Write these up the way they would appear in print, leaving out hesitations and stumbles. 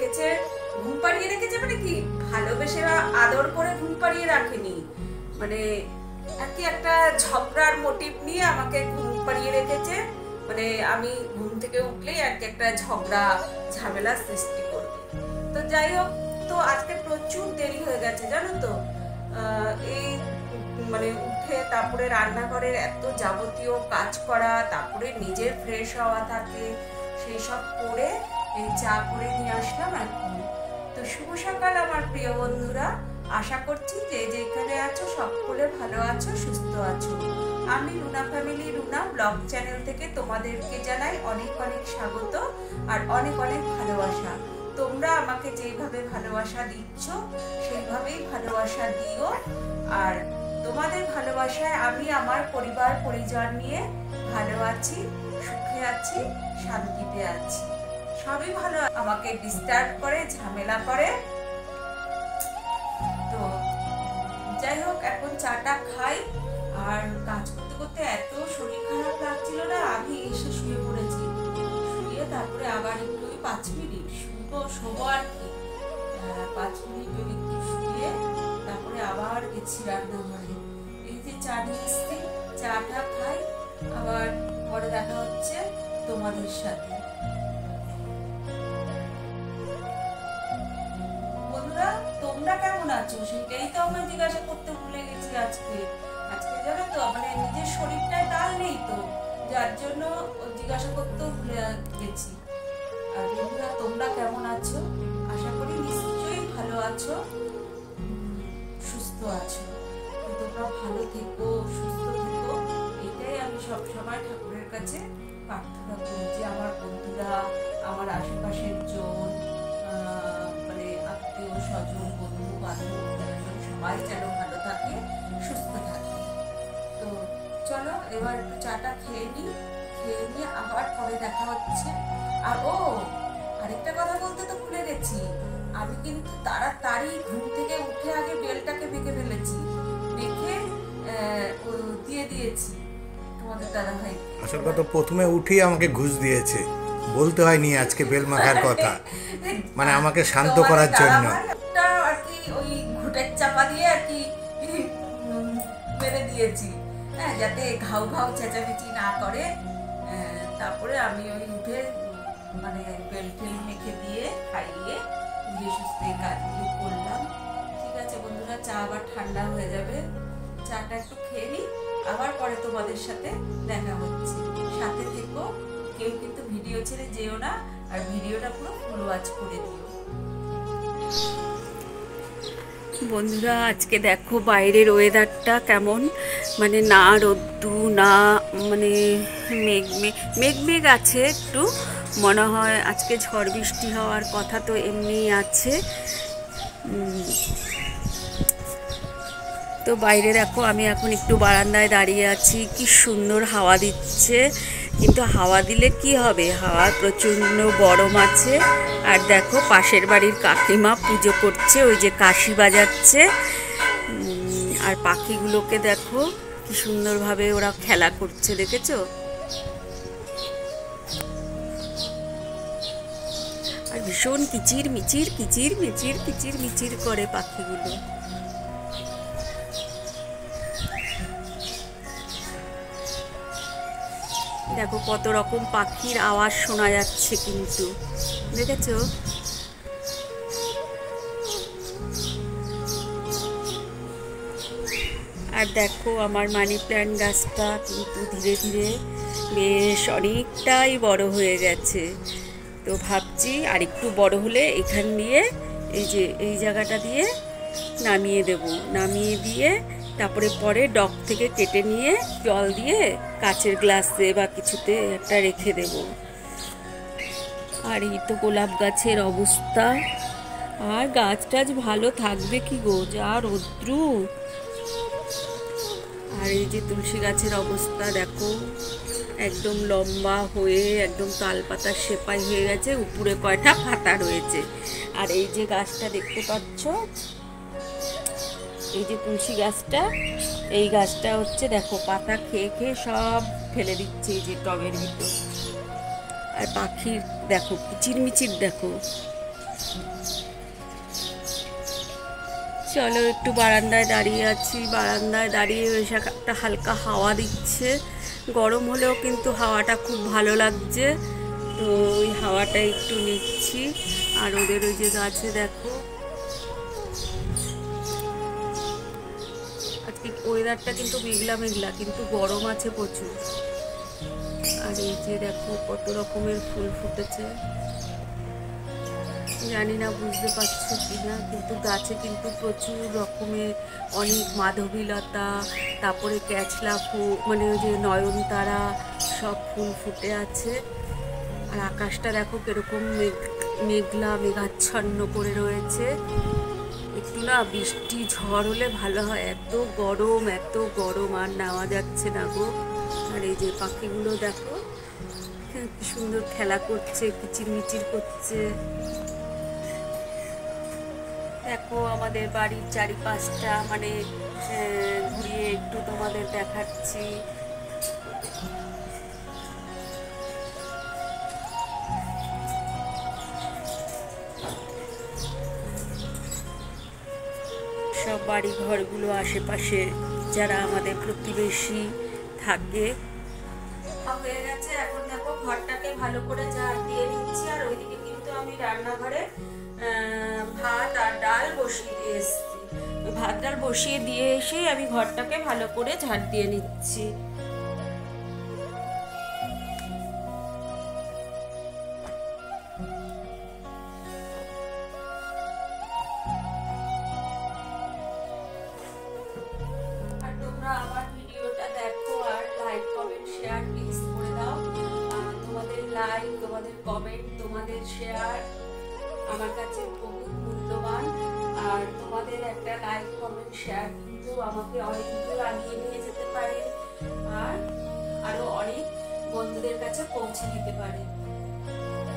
রেখেছে, ঘুম পাড়িয়ে রেখেছে মানে কি ভালোবেসে আদর করে ঘুম পাড়িয়ে রাখেনি, মানে আর কি একটা ঝগড়ার মোটিভ নিয়ে আমাকে ঘুম পাড়িয়ে রেখেছে, মানে আমি ঘুম থেকে উঠলেই আর কি একটা ঝগড়া ঝামেলা সৃষ্টি করবে। তো যাই হোক, তো আজকে প্রচুর দেরি হয়ে গেছে জানো তো। এই মানে উঠে তারপরে রান্নাঘরের এত যাবতীয় কাজ করা, তারপরে নিজের ফ্রেশ হওয়া থাকে, সেই সব করে এই চা করে নিয়ে আসলাম এখন। তো শুভ সকাল আমার প্রিয় বন্ধুরা, আশা করছি যে যেখানে আছো সকলে ভালো আছো, সুস্থ আছো। আমি Runa family Runa blog channel থেকে তোমাদেরকে জানাই অনেক অনেক স্বাগত আর অনেক অনেক ভালোবাসা। তোমরা আমাকে যেভাবে ভালোবাসা দিচ্ছ সেইভাবেই ভালোবাসা দিও, আর তোমাদের ভালোবাসায় আমি আমার পরিবার পরিজন নিয়ে ভালো আছি, সুখে আছি, শান্তিতে আছি। সবই ভালো, আমাকে ডিস্টার্ব করে, ঝামেলা করে। তো যাই হোক, এখন চাটা খাই। আর কাজ করতে করতে এত শরীর খারাপ লাগছিল না, আমি এসে শুয়ে পড়েছি। শুয়ে তারপরে আবার একটু 5 মিনিট শোবো আর কি, 5 মিনিট একটু শুয়ে তারপরে আবার গেছি রান্নাঘরে। এই যে চা নিয়ে এসছি, চাটা খাই, আবার পরে দেখা হচ্ছে তোমাদের সাথে। বন্ধুরা তোমরা কেমন আছো সেটাই তো আমি জিজ্ঞাসা করতে ভুলে গেছি আজকে। জানো তো মানে নিজের শরীরটায় তাল নেই, তো যার জন্য জিজ্ঞাসা করতেও ভুলে গেছি। আর বন্ধুরা তোমরা কেমন আছো? আশা করি নিশ্চয়ই ভালো আছো, সুস্থ আছো। তোমরা ভালো থেকো, সুস্থ থেকো, এটাই আমি সবসময় ঠাকুরের কাছে প্রার্থনা করি যে আমার বন্ধুরা, আমার আশেপাশের জন, মানে আত্মীয় স্বজন, বন্ধু বান্ধব, সবাই যেন ভালো থাকে, সুস্থ থাকে। তো চলো এবার একটু চাটা খেয়ে নিয়ে আবার পরে দেখা হচ্ছে। আর আরেকটা কথা বলতে তো ভুলে গেছি, আমি কিন্তু তাড়াতাড়ি ঘুম থেকে উঠে আগে বেলটাকে মেখে ফেলেছি, মেখে দিয়ে দিয়েছি তোমাদের দাদা ভাই। আসল কথা প্রথমে উঠেই আমাকে ঘুষ দিয়েছে, বলতে হয়নি আজকে বেল মাখার কথা, মানে আমাকে শান্ত করার জন্য আর কি ওই ঘুটের চাপা দিয়ে আর কি মেরে দিয়েছি, হ্যাঁ, যাতে ঘাউ ঘাউ চেঁচামেচি না করে। তারপরে আমি ওই উঠে মানে বেল টেল মেখে দিয়ে খাইয়ে ধীরে সুস্থে কাজগুলো করলাম। ঠিক আছে বন্ধুরা, চা আবার ঠান্ডা হয়ে যাবে, চাটা একটু খেয়ে নিই, আবার পরে তোমাদের সাথে দেখা হচ্ছে। সাথে থেকো, কেউ কিন্তু ভিডিও ছেড়ে যেও না, আর ভিডিওটা পুরো ফুল ওয়াচ করে দিও। বন্ধুরা আজকে দেখো বাইরের ওয়েদারটা কেমন, মানে না রোদ্দু না, মানে মেঘ আছে একটু, মনে হয় আজকে ঝড় বৃষ্টি হওয়ার কথা, তো এমনি আছে। তো বাইরে দেখো আমি এখন একটু বারান্দায় দাঁড়িয়ে আছি, কি সুন্দর হাওয়া দিচ্ছে, কিন্তু হাওয়া দিলে কি হবে, হাওয়া প্রচণ্ড গরম আছে। আর দেখো পাশের বাড়ির কাকিমা পুজো করছে, ওই যে কাশি বাজাচ্ছে। আর পাখিগুলোকে দেখো কি সুন্দরভাবে ওরা খেলা করছে, দেখেছো? আর ভীষণ কিচির মিচির করে পাখিগুলো। দেখো কত রকম পাখির আওয়াজ শোনা যাচ্ছে, কিন্তু দেখেছো? আর দেখো আমার মানি প্ল্যান্ট গাছটা কিন্তু ধীরে ধীরে বেশ অনেকটাই বড় হয়ে গেছে। তো ভাবছি আর একটু বড় হলে এখান দিয়ে এই জায়গাটা দিয়ে নামিয়ে দিয়ে তারপরে পরে ডগ থেকে কেটে নিয়ে জল দিয়ে কাচের গ্লাসে বা কিছুতে একটা রেখে দেব। আর এই তো গোলাপ গাছের অবস্থা, আর গাছ টাছ ভালো থাকবে কি গো, যা রৌদ্রু। আর এই যে তুলসী গাছের অবস্থা দেখো, একদম লম্বা হয়ে একদম তালপাতার সেপাই হয়ে গেছে, উপরে কয়টা পাতা রয়েছে। আর এই যে গাছটা দেখতে পাচ্ছ, এই যে তুলসী গাছটা, এই গাছটা হচ্ছে দেখো পাতা খেয়ে খেয়ে সব ফেলে দিচ্ছে এই যে টবের ভিতর। আর পাখির দেখো কিচিরমিচির দেখো, চলো একটু বারান্দায় দাঁড়িয়ে আছি, বারান্দায় দাঁড়িয়ে বেশ একটা হালকা হাওয়া দিচ্ছে, গরম হলেও কিন্তু হাওয়াটা খুব ভালো লাগছে, তো ওই হাওয়াটা একটু নিচ্ছি। আর ওদের ওই যে গাছে দেখো আজকে ওয়েদারটা কিন্তু মেঘলা মেঘলা, কিন্তু গরম আছে প্রচুর। আর এই যে দেখো কত রকমের ফুল ফুটেছে, জানি না বুঝতে পারছো কিনা, কিন্তু গাছে কিন্তু প্রচুর রকমের অনেক মাধবীলতা, তারপরে ক্যাচলা ফুল, মানে ওই যে নয়নতারা, সব ফুল ফুটে আছে। আর আকাশটা দেখো কিরকম মেঘলা মেঘাচ্ছন্ন করে রয়েছে। একটু না বৃষ্টি ঝড় হলে ভালো হয়, এত গরম আর নেওয়া যাচ্ছে না গো। আর এই যে পাখিগুলো দেখো কি সুন্দর খেলা করছে, কিচিরমিচির করছে। দেখো আমাদের বাড়ির চারিপাশটা মানে ঘুরিয়ে একটু তোমাদের দেখাচ্ছি। সব বাড়ি ঘরগুলো আশেপাশে যারা আমাদের প্রতিবেশী থাকে। হয়ে গেছে, এখন দেখো ঘরটাকে ভালো করে ঝাড় দিয়ে নিচ্ছি। আর ওইদিকে কিন্তু আমি রান্নাঘরে ভাত আর ডাল বসিয়ে দিয়ে এসেছি। ভাত ডাল বসিয়ে দিয়ে এসে আমি ঘরটাকে ভালো করে ঝাড় দিয়ে নিচ্ছি। আর তোমরা আমার ভিডিওটা দেখো আর লাইক কমেন্ট শেয়ার প্লিজ করে দাও। তোমাদের লাইক, তোমাদের কমেন্ট, তোমাদের শেয়ার আমার কাছে বহুত মূল্যবান। আর তোমাদের একটা লাইক কমেন্ট শেয়ার কিন্তু আমাকে অনেক দূর এগিয়ে নিয়ে যেতে পারে, আর আরো অনেক বন্ধুদের কাছে পৌঁছে দিতে পারে।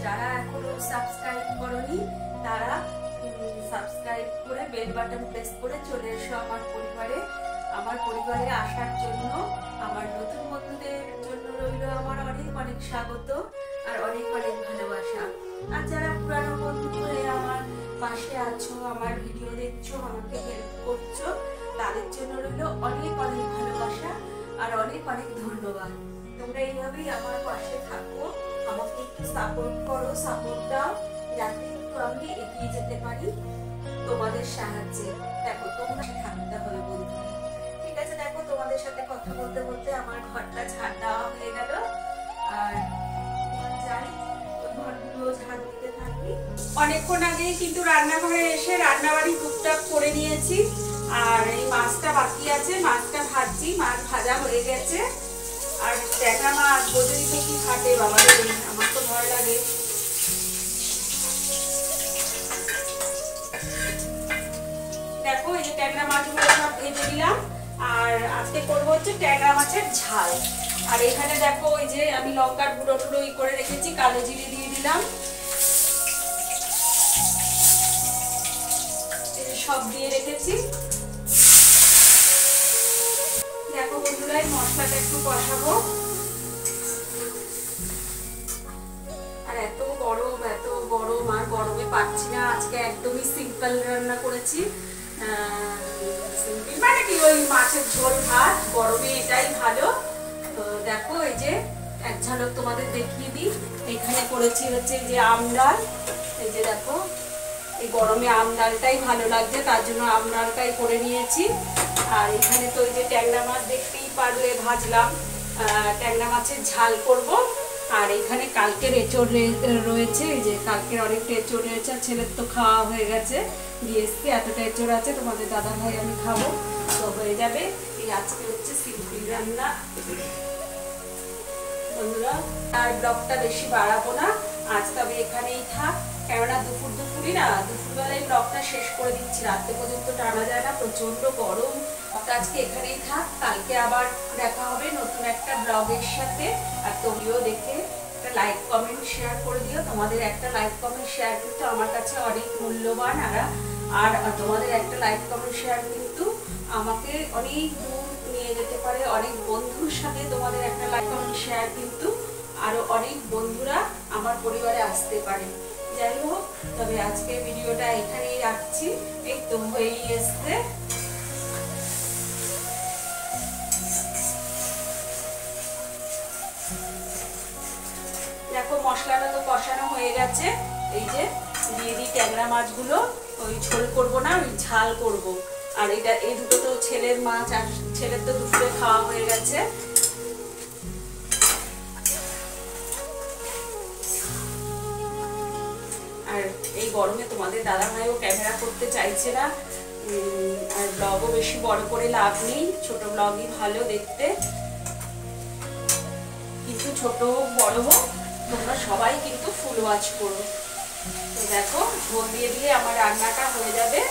যারা এখনো সাবস্ক্রাইব করনি তারা সাবস্ক্রাইব করে বেল বাটন প্রেস করে চলে এসো আমার পরিবারে। আমার পরিবারে আসার জন্য, আমার নতুন বন্ধুদের জন্য রইল আমার অনেক অনেক স্বাগত আর অনেক অনেক ভালোবাসা। আর যারা পুরানো বন্ধু হয়ে আমার পাশে আছো, আমার ভিডিও দেখছো, আমাকে হেল্প করছো, তাদের জন্য রইল অনেক অনেক ভালোবাসা আর অনেক অনেক ধন্যবাদ। তোমরা এইভাবেই আমার পাশে থাকো, আমাকে একটু সাপোর্ট করো, সাপোর্ট দাও, যাতে একটু আমি এগিয়ে যেতে পারি তোমাদের সাহায্যে। দেখো তোমরা থাকতে হবে বন্ধু। ঠিক আছে, দেখো তোমাদের সাথে কথা বলতে বলতে আমার ঘরটা ঝাড় দেওয়া হয়ে গেল। আর যাই ওই ঘরগুলো ঝাড় দিতে থাকি। অনেকক্ষণ আগেই কিন্তু রান্নাঘরে এসে রান্নাবাড়ি টুকটাক করে নিয়েছি। আর এই মাছটা বাকি আছে, মাছটা ভাজছি, মাছ ভাজা হয়ে গেছে। আর ট্যাংরা মাছ বোঝেই তো কি খাটে বাবা, আমার তো ভয় লাগে। দেখো এই যে ট্যাংরা মাছগুলো সব ভেজে দিলাম। আর আজকে করবো হচ্ছে ট্যাংরা মাছের ঝাল। আর এখানে দেখো ওই যে আমি লঙ্কার গুঁড়ো টুড়ো করে রেখেছি, কালো জিরে দিয়ে দিলাম, সব দিয়ে রেখেছি। দেখো বন্ধুরা এই মশলাটা একটু কষাবো। আর এত গরম আর গরমে পাচ্ছি না। আজকে একদমই সিম্পল রান্না করেছি, সিম্পল মানে কি ওই মাছের ঝোল ভাত, গরমে এটাই ভালো। তো দেখো এই যে এক ঝলক তোমাদের দেখিয়ে দিই। এখানে করেছি হচ্ছে এই যে আম ডাল। এই যে দেখো এই গরমে আম ডালটাই ভালো লাগছে, তার জন্য আম ডালটাই করে নিয়েছি। আর এখানে তো ওই যে ট্যাংরা মাছ দেখতেই পারলে ভাজলাম, ট্যাংরা মাছের ঝাল করব। আর এখানে কালকের এঁচড় রয়েছে, এই যে কালকের অনেকটা এঁচড় রয়েছে। ছেলের তো খাওয়া হয়ে গেছে, দিয়ে এসছি, এতটা এঁচড় আছে, তোমাদের দাদা ভাই আমি খাবো, তো হয়ে যাবে। এই আজকে হচ্ছে সিম্পল রান্না বন্ধুরা। আর ব্লগটা বেশি বাড়াবো না আজ, তবে এখানেই থাক। কেননা দুপুরই না, দুপুরবেলায় ব্লগটা শেষ করে দিচ্ছি, রাত্রে পর্যন্ত টানা যায় না, প্রচন্ড গরম। আজকে এখানেই থাক, কালকে আবার দেখা হবে নতুন একটা ব্লগের সাথে। আর তুমিও দেখে একটা লাইক কমেন্ট শেয়ার করে দিও। তোমাদের একটা লাইক কমেন্ট শেয়ার কিন্তু আমার কাছে অনেক মূল্যবান। আর তোমাদের একটা লাইক কমেন্ট শেয়ার কিন্তু আমাকে অনেক দূর নিয়ে যেতে পারে, অনেক বন্ধুর সাথে তোমাদের একটা লাইক কমেন্ট শেয়ার কিন্তু আরো অনেক বন্ধুরা আমার পরিবারে আসতে পারে। যাই হোক, তবে আজকে ভিডিওটা এখানেই রাখছি। এই তো হয়েই এসছে। দেখো মশলাটা তো কষানো হয়ে গেছে। এই যে দিয়ে দিই ট্যাংরা মাছগুলো, ওই ঝোল করবো না, ওই ঝাল করব। আর এটা এই দুটো তো ছেলের মাছ, আর ছেলের তো দুপুরে খাওয়া হয়ে গেছে। আর এই গরমে তোমাদের দাদা ভাইও ক্যামেরা করতে চাইছে না, আর ব্লগও বেশি বড় করে লাভ নেই, ছোট ব্লগই ভালো দেখতে। কিন্তু ছোট হোক বড় হোক তোমরা সবাই কিন্তু ফুল ওয়াচ করো। তো দেখো ঝোল দিয়ে দিলে আমার রান্নাটা হয়ে যাবে।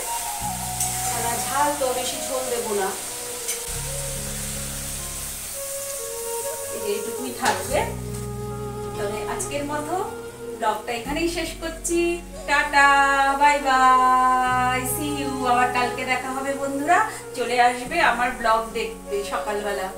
ঝাল তো বেশি ঝোল দেবো না, এইটুকুই থাকবে। তবে আজকের মতো ব্লগটা এখানেই শেষ করছি। Tata, bye bye, see you. আবার কালকে দেখা হবে বন্ধুরা, চলে আসবে আমার ব্লগ দেখতে সকালবেলা।